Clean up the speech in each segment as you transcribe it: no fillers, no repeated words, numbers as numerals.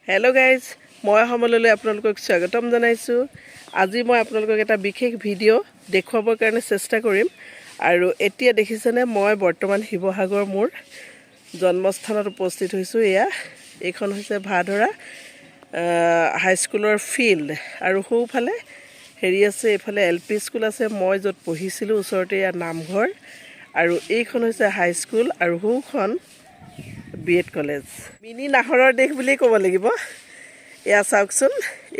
Hello' guys, মই সমললৈ আপোনালোকক স্বাগতম জনাইছোঁ। আজি মই আপোনালোকক এটা বিশেষ ভিডিঅ' দেখুৱাবৰ কাৰণে চেষ্টা কৰিম। আৰু এতিয়া দেখিছেনে, মই বৰ্তমান শিৱসাগৰ মোৰ জন্মস্থানত উপস্থিত হৈছোঁ। এইখন হৈছে ভাধৰা হাইস্কুলৰ ফিল্ড, আৰু সোঁফালে আছে, এইফালে LP স্কুল আছে। মই য'ত পঢ়িছিলোঁ ওচৰতে নামঘৰ, আৰু এইখন হৈছে হাইস্কুল, আৰু সোঁখন BED কলেজ। মিনি নাহৰৰ দেশ বুলিয়ে ক'ব লাগিব। চাওকচোন,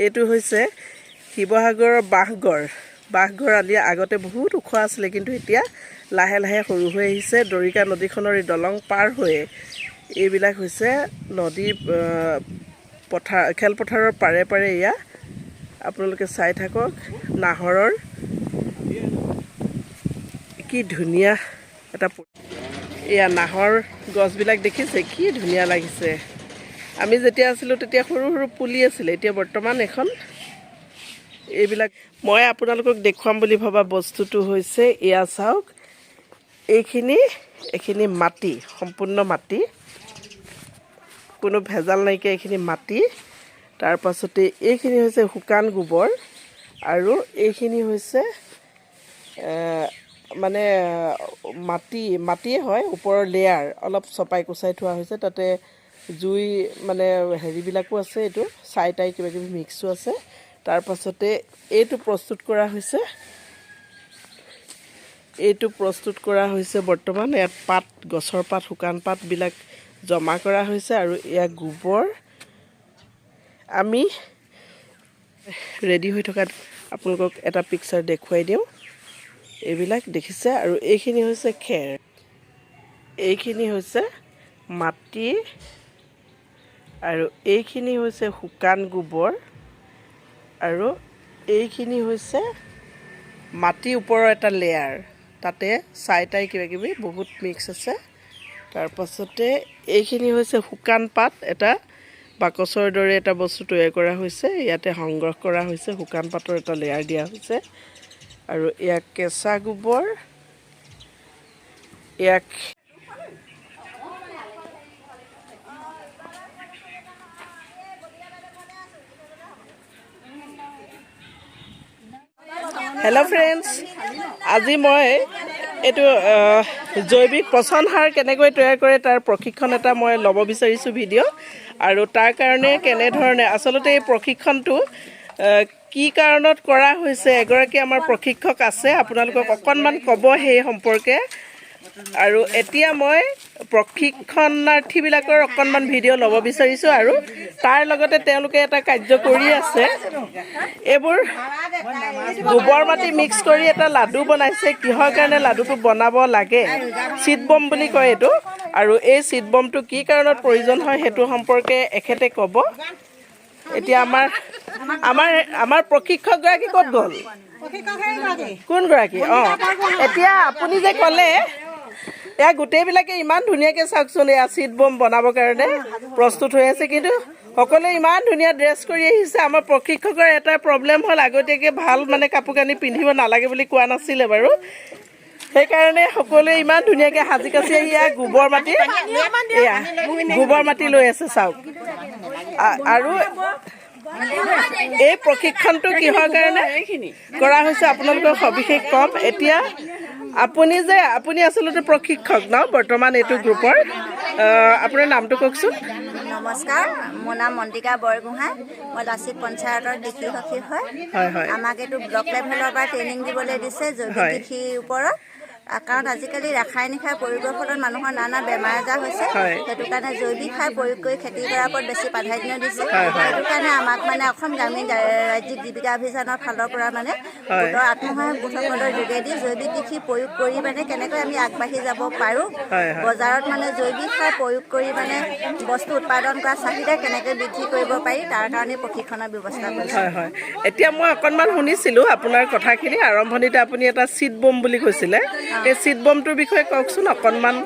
এইটো হৈছে শিৱসাগৰৰ বাঁহগড় আলি। আগতে বহুত ওখ আছিলে, কিন্তু এতিয়া লাহে লাহে সৰু হৈ আহিছে। দৰিকা নদীখনৰ এই দলং পাৰ হৈ এইবিলাক হৈছে নদী খেলপথাৰৰ পাৰে পাৰে। আপোনালোকে চাই থাকক, নাহৰৰ কি ধুনীয়া এটা নাহৰ গছবিলাক দেখিছে, কি ধুনীয়া লাগিছে। আমি যেতিয়া আছিলোঁ তেতিয়া সৰু সৰু পুলি আছিলে, এতিয়া বৰ্তমান এখন এইবিলাক। মই আপোনালোকক দেখুৱাম বুলি ভবা বস্তুটো হৈছে চাওক, এইখিনি মাটি, সম্পূৰ্ণ মাটি, কোনো ভেজাল নাইকিয়া এইখিনি মাটি। তাৰ পাছতে এইখিনি হৈছে শুকান গোবৰ, আৰু এইখিনি হৈছে মানে মাটিয়ে হয়, ওপৰৰ লেয়াৰ অলপ চপাই কুচাই থোৱা হৈছে। তাতে জুই মানে হেৰিবিলাকো আছে, এইটো ছাই টাই কিবা কিবি মিক্সো আছে। তাৰ পাছতে এইটো প্ৰস্তুত কৰা হৈছে বৰ্তমান। ইয়াত গছৰ পাত, শুকান পাতবিলাক জমা কৰা হৈছে, আৰু গোবৰ আমি ৰেডি হৈ থকাত আপোনালোকক এটা পিকচাৰ দেখুৱাই দিওঁ। এইবিলাক দেখিছে, আৰু এইখিনি হৈছে খেৰ, এইখিনি হৈছে মাটি, আৰু এইখিনি হৈছে শুকান গোবৰ, আৰু এইখিনি হৈছে মাটিৰ ওপৰৰ এটা লেয়াৰ, তাতে ছাই টাই কিবা কিবি বহুত মিক্স আছে। তাৰ পাছতে এইখিনি হৈছে শুকান পাত, এটা বাকচৰ দৰে এটা বস্তু তৈয়াৰ কৰা হৈছে। ইয়াতে সংগ্ৰহ কৰা হৈছে, শুকান পাতৰ এটা লেয়াৰ দিয়া হৈছে। আৰু কেঁচা গোবৰ, হেল্ল' ফ্ৰেণ্ডছ, আজি মই এইটো জৈৱিক পচন সাৰ কেনেকৈ তৈয়াৰ কৰে তাৰ প্ৰশিক্ষণ এটা মই ল'ব বিচাৰিছোঁ ভিডিঅ'। আৰু তাৰ কাৰণে কেনেধৰণে আচলতে এই প্ৰশিক্ষণটো কি কাৰণত কৰা হৈছে, এগৰাকী আমাৰ প্ৰশিক্ষক আছে, আপোনালোকক অকণমান ক'ব সেই সম্পৰ্কে। আৰু এতিয়া মই প্ৰশিক্ষণাৰ্থীবিলাকৰ অকণমান ভিডিঅ' ল'ব বিচাৰিছোঁ, আৰু তাৰ লগতে তেওঁলোকে এটা কাৰ্য কৰি আছে। এইবোৰ গোবৰ মাটি মিক্স কৰি এটা লাডু বনাইছে। কিহৰ কাৰণে লাডুটো বনাব লাগে, চিড বম বুলি কয় এইটো। আৰু এই চিড বমটো কি কাৰণত প্ৰয়োজন হয় সেইটো সম্পৰ্কে এখেতে ক'ব। এতিয়া আমাৰ প্ৰশিক্ষকগৰাকী ক'ত গ'ল? কোনগৰাকী? এতিয়া আপুনি যে ক'লে, গোটেইবিলাকে ইমান ধুনীয়াকৈ চাওকচোন, চিড বম বনাবৰ কাৰণে প্ৰস্তুত হৈ আছে, কিন্তু সকলোৱে ইমান ধুনীয়া ড্ৰেছ কৰি আহিছে। আমাৰ প্ৰশিক্ষকৰ এটা প্ৰব্লেম হ'ল, আগতীয়াকৈ ভাল মানে কাপোৰ কানি পিন্ধিব নালাগে বুলি কোৱা নাছিলে বাৰু। সেইকাৰণে সকলোৱে ইমান ধুনীয়াকৈ সাজি কাচি আহি গোবৰ মাটি লৈ আছে, চাওক। আৰু এই প্ৰশিক্ষণটো কিহৰ কাৰণে কৰা হৈছে আপোনালোকক সবিশেষ ক'ম। এতিয়া আপুনি আচলতে প্ৰশিক্ষক ন বৰ্তমান এইটো গ্ৰুপৰ? আপোনাৰ নামটো কওকচোন। নমস্কাৰ, মোৰ নাম মন্তিকা বৰগোহাঁই। মই লাচিত পঞ্চায়তৰ কৃষি সখী হয়। আমাক এইটো ব্লক লেভেলৰ পৰা ট্ৰেইনিং দিবলৈ দিছে জৈৱিক কৃষিৰ ওপৰত। কাৰণ আজিকালি ৰাসায়নিক সাৰ প্ৰয়োগৰ ফলত মানুহৰ নানা বেমাৰ আজাৰ হৈছে। সেইটো কাৰণে জৈৱিক সাৰ প্ৰয়োগ কৰি খেতি কৰাৰ ওপৰত বেছি প্ৰাধান্য দিছে। সেইটো কাৰণে আমাক অসম গ্ৰামীণ ৰাজ্যিক জীৱিকা অভিযানৰ ফালৰ পৰা গোটৰ আত্মসহায়ক গোটসকলৰ যোগেদি জৈৱিক কৃষি প্ৰয়োগ কৰি কেনেকৈ আমি আগবাঢ়ি যাব পাৰোঁ, বজাৰত জৈৱিক সাৰ প্ৰয়োগ কৰি বস্তু উৎপাদন কৰা চাহিদা কেনেকৈ বৃদ্ধি কৰিব পাৰি, তাৰ কাৰণে প্ৰশিক্ষণৰ ব্যৱস্থা কৰিছে। এতিয়া মই অকণমান শুনিছিলোঁ আপোনাৰ কথাখিনি, আৰম্ভণিতে আপুনি এটা চিড বম বুলি কৈছিলে। এই চিড বমটোৰ বিষয়ে কওকচোন অকণমান।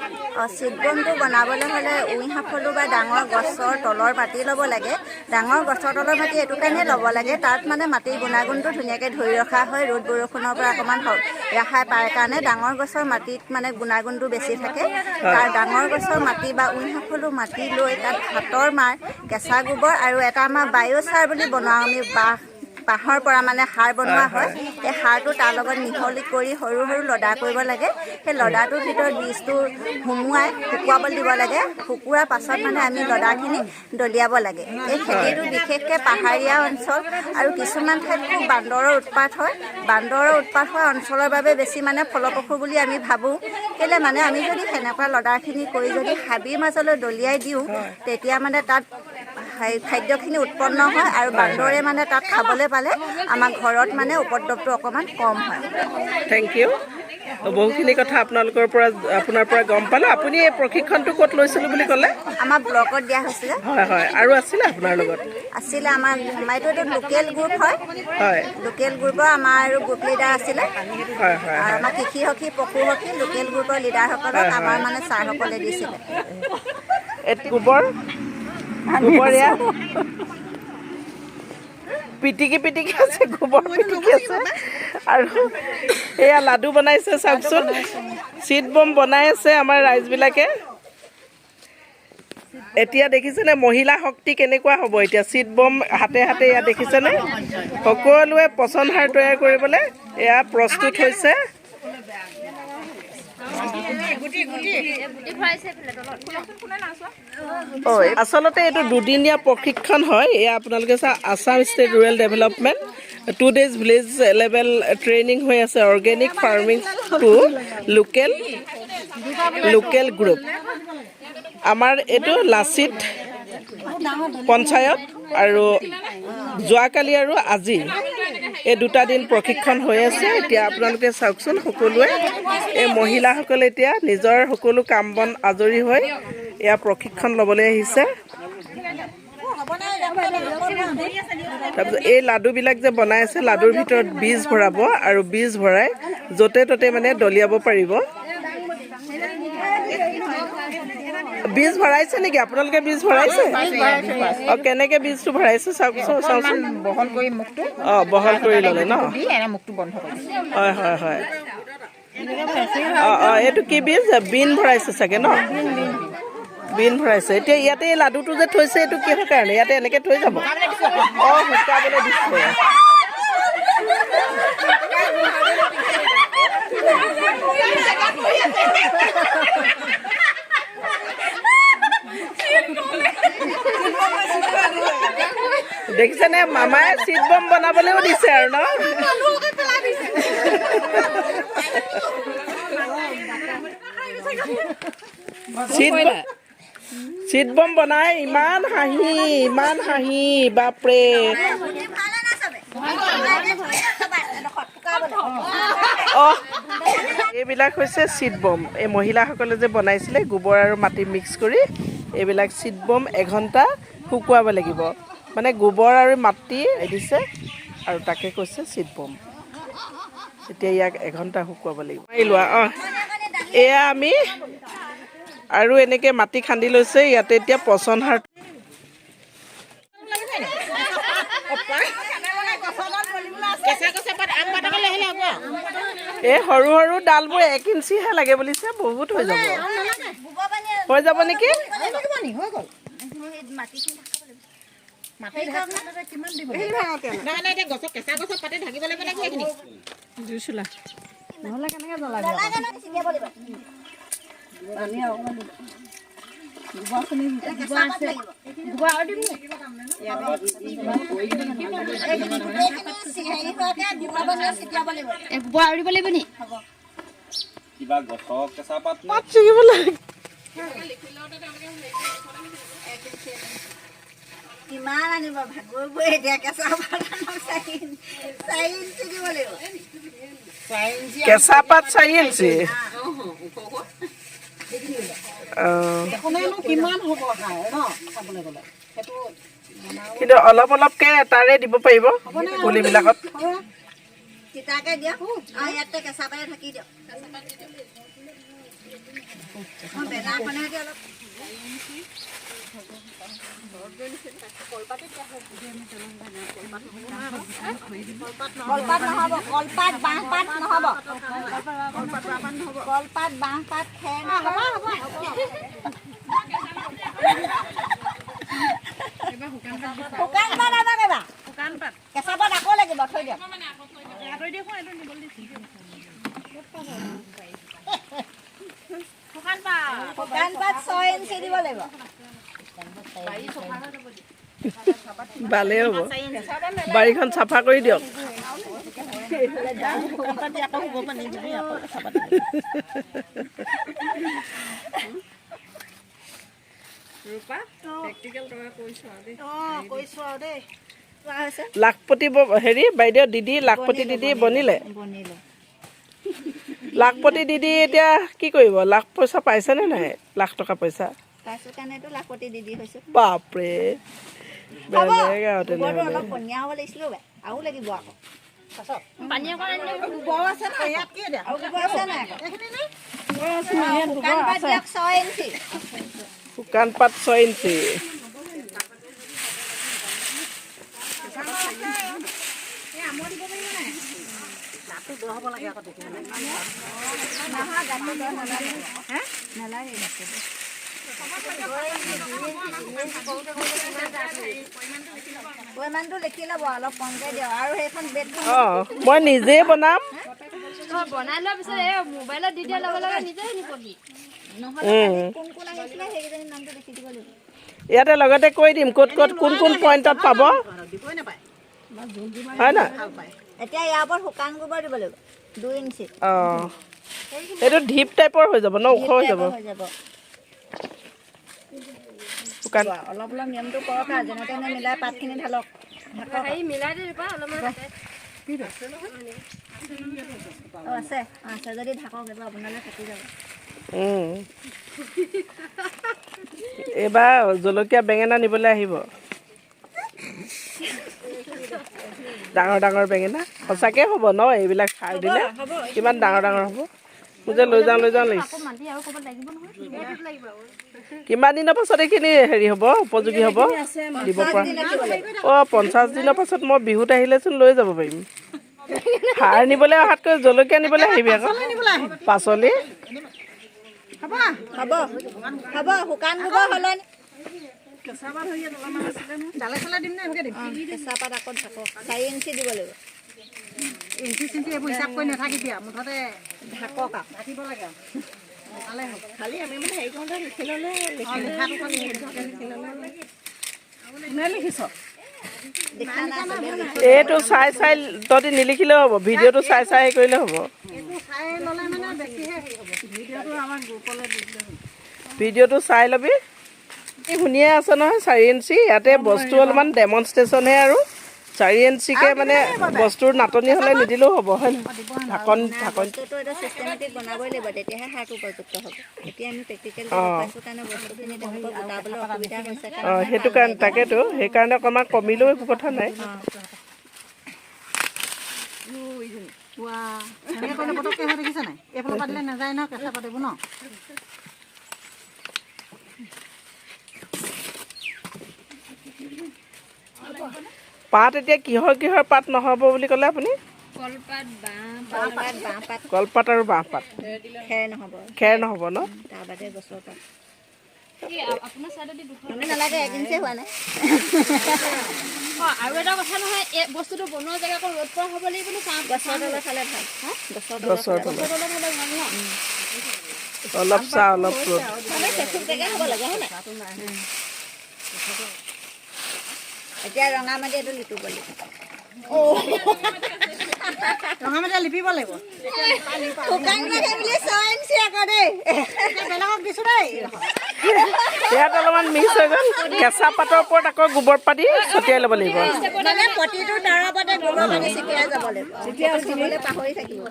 চিট বমটো বনাবলৈ হ'লে উই সাফলো বা ডাঙৰ গছৰ তলৰ মাটি ল'ব লাগে। ডাঙৰ গছৰ তলৰ মাটি এইটো কাৰণে ল'ব লাগে, তাত মানে মাটিৰ গুণাগুণটো ধুনীয়াকৈ ধৰি ৰখা হয়, ৰ'দ বৰষুণৰ পৰা অকণমান ৰেহাই পায় কাৰণে। ডাঙৰ গছৰ মাটিত মানে গুণাগুণটো বেছি থাকে। তাৰ ডাঙৰ গছৰ মাটি বা উই সাফলো মাটি লৈ তাত ভাতৰ মাৰ, কেঁচা গোবৰ আৰু এটা আমাৰ বায়'চাৰ বুলি বনাওঁ আমি, বাঁহৰ পৰা মানে সাৰ বনোৱা হয়। সেই সাৰটো তাৰ লগত মিহলি কৰি সৰু সৰু লদা কৰিব লাগে। সেই লদাটোৰ ভিতৰত বীজটো সুমুৱাই শুকুৱাবলৈ দিব লাগে। শুকুৱাৰ পাছত মানে আমি লদাখিনি দলিয়াব লাগে। এই খেতিটো বিশেষকৈ পাহাৰীয়া অঞ্চল আৰু কিছুমান ঠাইত খুব বান্দৰৰ উৎপাত হয়। বান্দৰৰ উৎপাত হোৱা অঞ্চলৰ বাবে বেছি মানে ফলপ্ৰসূ বুলি আমি ভাবোঁ। কেলৈ মানে আমি যদি সেনেকুৱা লদাখিনি কৰি যদি হাবিৰ মাজলৈ দলিয়াই দিওঁ, তেতিয়া মানে তাত খাদ্যখিনি উৎপন্ন হয় আৰু বান্দৰে মানে তাত খাবলৈ পালে আমাৰ ঘৰত মানে উপদ্ৰৱটো অকণমান কম হয়। Thank you. বহুখিনি কথা আপোনাৰ পৰা গম পালোঁ। আপুনি এই প্ৰশিক্ষণটো ক'ত লৈছিলোঁ বুলি ক'লে? আমাৰ ব্লকত দিয়া হৈছিলে। হয় হয়, আৰু আছিলে আপোনাৰ লগত? আছিলে আমাৰ এইটো লোকেল গ্ৰুপ হয়। হয়, লোকেল গ্ৰুপৰ আমাৰ আৰু গ্ৰুপ লিডাৰ আছিলে। হয় হয়, আৰু আমাৰ কৃষি সখী, পশু সখী, লোকেল গ্ৰুপৰ লিডাৰসকলক আমাৰ মানে ছাৰসকলে দিছিলে। গোবৰ এয়া পিটিকি আছে, গোবৰ পিটিকি আছে। আৰু এয়া লাডু বনাইছে, চাওকচোন। চিট বম বনাই আছে আমাৰ ৰাইজবিলাকে। এতিয়া দেখিছেনে মহিলা শক্তি কেনেকুৱা হ'ব? এতিয়া চিট বম হাতে হাতে এয়া দেখিছেনে? সকলোৱে পচন সাৰ তৈয়াৰ কৰিবলৈ এয়া প্ৰস্তুত হৈছে। আচলতে এইটো দুদিনীয়া প্ৰশিক্ষণ হয়। এয়া আপোনালোকে চা, Assam state rural development 2 days village level training হৈ আছে। Organic farming to local group. আমাৰ এইটো লাচিত পঞ্চায়ত আৰু যোৱাকালি আৰু আজি এই 2টা দিন প্ৰশিক্ষণ হৈ আছে। এতিয়া আপোনালোকে চাওকচোন, সকলোৱে এই মহিলাসকলে এতিয়া নিজৰ সকলো কাম বন আজৰি হৈ এয়া প্ৰশিক্ষণ ল'বলৈ আহিছে। তাৰপিছত এই লাডুবিলাক যে বনাই আছে, লাডুৰ ভিতৰত বীজ ভৰাব আৰু বীজ ভৰাই য'তে ত'তে মানে দলিয়াব পাৰিব। বীজ ভৰাইছে নেকি আপোনালোকে? বীজ ভৰাইছে? কেনেকে বীজটো ভৰাইছে চাওকচোন। বহল কৰি মুখটো বহল কৰি ল'লে ন? মুখটো বন্ধ কৰি হয় হয় হয়। এইটো কি বীজ? বিন ভৰাইছে চাগে ন? বিন ভৰাইছে। এতিয়া ইয়াতে এই লাডুটো যে থৈছে, এইটো কিহৰ কাৰণে? ইয়াতে এনেকে থৈ যাব? শুকাবলৈ দিছে। দেখিছেনে, মামাই চিট বম বনাবলৈও দিছে আৰু ন? চিট বম বনাই ইমান হাঁহি, বাপৰে। এইবিলাক হৈছে চিট বম। এই মহিলাসকলে যে বনাইছিলে গোবৰ আৰু মাটি মিক্স কৰি, এইবিলাক চিট বম 1 ঘণ্টা শুকুৱাব লাগিব। মানে গোবৰ আৰু মাটি দিছে আৰু তাকে কৈছে চিট বম। এতিয়া ইয়াক 1 ঘণ্টা শুকুৱাব লাগিব। এয়া আমি আৰু এনেকৈ মাটি খান্দি লৈছে। ইয়াতে এতিয়া পচন সাৰ এই সৰু সৰু ডালবোৰ 1 ইঞ্চিহে লাগে বুলিছে, বহুত হৈ যাব। হৈ যাব নেকি? কিমান আনিব ভাগৰ এতিয়া কেঁচা পাত কেঁচা পাত 4 ইঞ্চি। কিন্তু অলপ অলপকে তাৰে দিব পাৰিব পুলিবিলাকত। তিতাকে দিয়ক, ইয়াতে কেঁচা পাতে থাকি দিয়ক। কলপাত নহ'ব, কলপাত বাঁহপাত নহ'ব, কলপাত বাঁহপাত খেৰ নহ'ব। শুকান পাত আনক এবাৰ। কেঁচা পাত আকৌ লাগিব, থৈ দিয়ক। শুকান পাত 6 ইঞ্চি দিব লাগিব। ভালেই হ'ব, বাৰীখন চাফা কৰি দিয়ক। লাখপতি হেৰি বাইদেউ দিদি লাখপতি দিদি বনিলে। লাখপতি দিদি এতিয়া কি কৰিব? লাখ পইচা পাইছেনে নাই? লাখ টকা পইচা পাইছোঁ কাৰণেতো লাখপতি দিদি হৈছোঁ। বাপৰে, বেলেগ আৰু তেনেহ'লে। অলপ পনীয়া হ'ব লাগিছিল আৰু লাগিব আকৌ। শুকান পাত 6 ইঞ্চি। পৰিমাণটো লিখি ল'ব, অলপ কমকৈ দিয়ক। আৰু সেইখন বেডখন মই নিজেই বনাম। বনাই লোৱাৰ পিছত এই মোবাইলত দি দিয়াৰ লগে লগে নিজেই নিবহি। নহ'লে কোন কোন আহিছিলে সেইকেইজনীৰ নামটো লিখি দিব লাগিব। ইয়াতে লগতে কৈ দিম ক'ত ক'ত কোন কোন পইণ্টত পাব, হয় না? এতিয়া ইয়াৰ ওপৰত শুকান গোবৰ দিব লাগিব 2 ইঞ্চি। এইটো ঢিপ টাইপৰ হৈ যাব ন? ওখ হৈ যাব। শুকান অলপ অলপ নিয়মটো কৰক আৰু যেনে তেনে মিলাই পাতখিনি ঢালক। হেৰি মিলাই দিবা অলপমান তাতে। আছে আছে যদি ঢাকক, এইটো আপোনালৈ থাকি যাব। এইবাৰ জলকীয়া বেঙেনা নিবলৈ আহিব, ডাঙৰ ডাঙৰ বেঙেনা। সঁচাকৈ হ'ব ন? এইবিলাক সাৰ দিলে কিমান ডাঙৰ ডাঙৰ হ'ব। মোৰ যে লৈ যাওঁ লাগিছে। কিমান দিনৰ পাছত এইখিনি হেৰি হ'ব, উপযোগী হ'ব, দিব পৰা? 50 দিনৰ পাছত মই বিহুত আহিলেচোন লৈ যাব পাৰিম। সাৰ নিবলৈ অহাতকৈ জলকীয়া নিবলৈ আহিবি আকৌ। পাচলি হ'ব হ'ব, শুকান গোবৰ সলনি কেঁচা পাত আকৌ ঢাকক। 4 ইঞ্চি দিব লাগিব। ঢাকক খালি আমি মানে হেৰি কৰোঁতে লিখি ল'লে এইটো চাই চাই তহঁতি নিলিখিলেও হ'ব, ভিডিঅ'টো চাই চাই হেৰি কৰিলে হ'ব। ভিডিঅ'টো চাই ল'বি। এই শুনিয়ে আছে নহয় 4 ইঞ্চি। ইয়াতে বস্তু অলপমান ডেমনষ্ট্ৰেশ্যনহে আৰু 4 ইঞ্চিকৈ মানে বস্তুৰ নাটনি হ'লে নিদিলেও হ'ব, হয় নহয়? ঢাকন বস্তুটো এটা চিষ্টেমেটিক বনাবই লাগিব, তেতিয়াহে সাৰটো উপযুক্ত হ'ব। এতিয়া আমি প্ৰেক্টিকেল পাইছোঁ কাৰণে বস্তুখিনি তেওঁলোকক গোটাবলৈ অসুবিধা হৈছে। সেইটো কাৰণে তাকেতো, সেইকাৰণে অকণমান কমিলেও একো কথা নাই। পাত এতিয়া কিহৰ কিহৰ পাত নহ'ব বুলি ক'লে আপুনি? কলপাত আৰু বাঁহপাত। খেৰ নহ'ব ন? তাৰ বাদে গছৰ পাত আপোনাৰ চাইডেদি নালাগে, 1 ইঞ্চি হোৱা নাই। আৰু এটা কথা নহয়, এই বস্তুটো বনোৱা জেগা আকৌ ৰ'দ পৰা হ'ব লাগিব নে? গছৰ তলত খালে ভাল। গছৰ তলত হ'লে ভাল ন? অলপ চাহ অলপ ৰ'দ। মানে চেচুক জেগা হ'ব লাগে, হয় নাই? এতিয়া ৰঙা মাটি এইটো লিপিব লাগিব। ৰঙা মাটি লিপিব লাগিব। শুকান মাটি বুলি 6 ইঞ্চি আকৌ দেই। বেলেগক দিছোঁ দেই। ইয়াত অলপমান মিক্স হৈ গ'ল। কেঁচা পাতৰ ওপৰত আকৌ গোবৰ পাতি ছটিয়াই ল'ব লাগিব। মানে প্ৰতিটো দৰৱতে গোবৰ পানী ছিটিয়াই যাব লাগিব, তেতিয়া দিবলৈ পাহৰি থাকিব।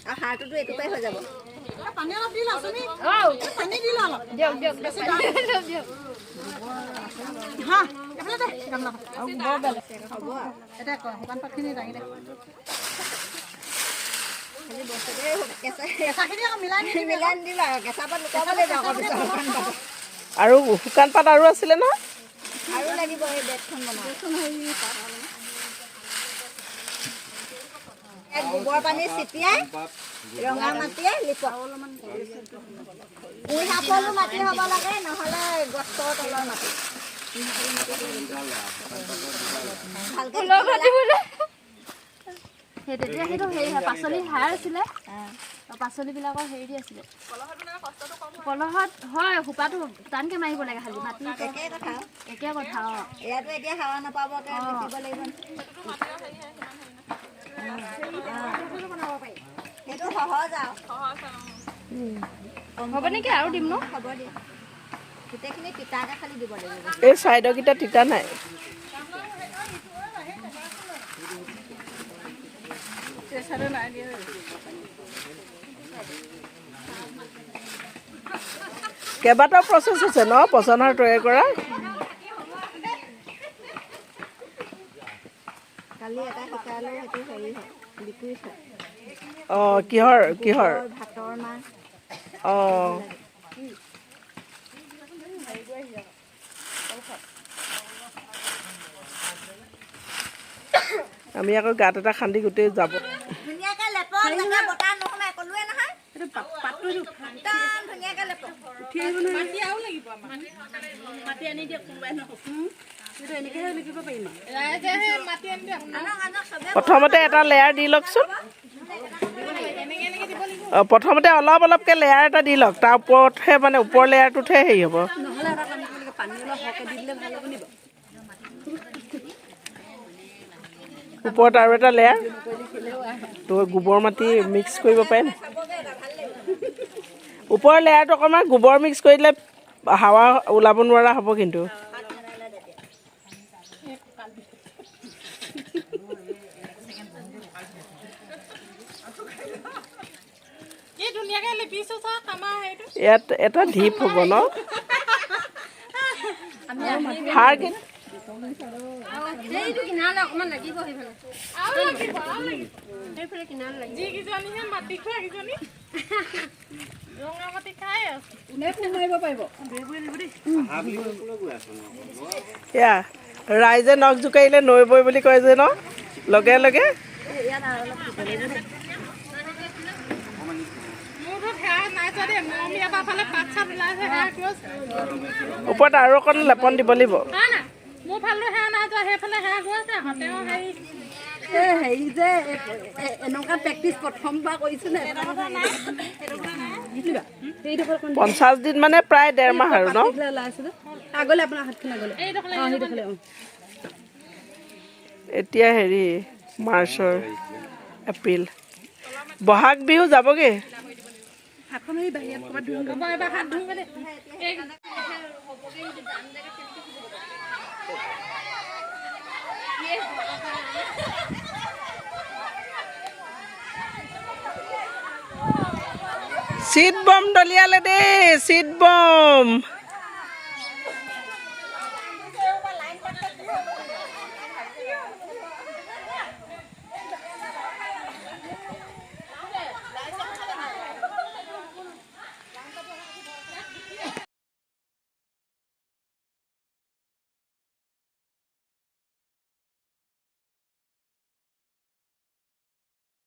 আৰু সাৰটোতো এইটোপাই হৈ যাব। পানী অলপ দি লওঁ, পানী দি লওঁ অলপ। দিয়ক দিয়ক দিয়ক। হা এইফালে দে, হ'ব এতিয়া শুকান পাতখিনি দাঙি দে। খালি বস্তুটোৱে কেঁচাখিনি আকৌ মিলাই দিবা কেঁচা পাত লুকাব লাগিব আকৌ পিছত আৰু শুকান পাত আৰু আছিলে ন আৰু লাগিব এই বেডখন গোবৰ পানী ছিটিয়াই ৰঙা মাটিয়ে লিপক উই সাপলো মাটি হ'ব লাগে নহ'লে গছৰ তলৰ মাটি তেতিয়া সেইটো হেৰি হয় পাচলি সাৰ আছিলে পাচলিবিলাকৰ হেৰি দি আছিলে কলহত হয় সোপাটো টানকৈ মাৰিব লাগে খালি মাটি একে কথা ইয়াতো এতিয়া হাৱা নাপাব লাগিব সেইটো সহজ আৰু হ'ব নেকি আৰু দিম ন হ'ব দিয়া গোটেইখিনি তিতাকৈ খালি দিব লাগিব এই চাইডৰকেইটা তিতা নাই কেইবাটাও প্ৰচেছ আছে ন পচন সাৰ তৈয়াৰ কৰা কালি এটা শিকালে সেইটো হেৰি হয় লিকুইড হয় অঁ কিহৰ ভাতৰ মাছ অঁ আমি আকৌ গাঁত এটা খান্দি গোটেই যাব ধুনীয়াকৈ লেপক যাতে বতাহ নোসোমাই ক'লোৱে নহয় ধুনীয়াকৈ লেপক প্ৰথমতে এটা লেয়াৰ দি লওকচোন প্ৰথমতে অলপ অলপকৈ লেয়াৰ এটা দি লওক তাৰ ওপৰতহে মানে ওপৰ লেয়াৰটোতহে হেৰি হ'ব ওপৰত আৰু এটা লেয়াৰ তো গোবৰ মাটি মিক্স কৰিব পাৰে নে ওপৰৰ লেয়াৰটো অকণমান গোবৰ মিক্স কৰি দিলে হাৱা ওলাব নোৱাৰা হ'ব কিন্তু ইয়াত এটা ঢিপ হ'ব ন সাৰ এয়া ৰাইজে নখ জোকাৰিলে নৈ বৈ বুলি কয় যে ন লগে লগে ওপৰত আৰু অকণ লেপন দিব লাগিব হেৰি যে এনেকুৱা প্ৰেক্টিচ প্ৰথমবাৰ কৰিছোঁ নে 50 দিন মানে প্ৰায় 1.5 মাহ আৰু ন আগলৈ আপোনাৰ হাতখন আগলৈ এতিয়া হেৰি মাৰ্চৰ এপ্ৰিল বহাগ বিহু যাবগৈ হাতখন এই বাহিৰত ক'ৰবাত হাত ধুই মানে চিট বম দলিয়ালে দেই চিট বম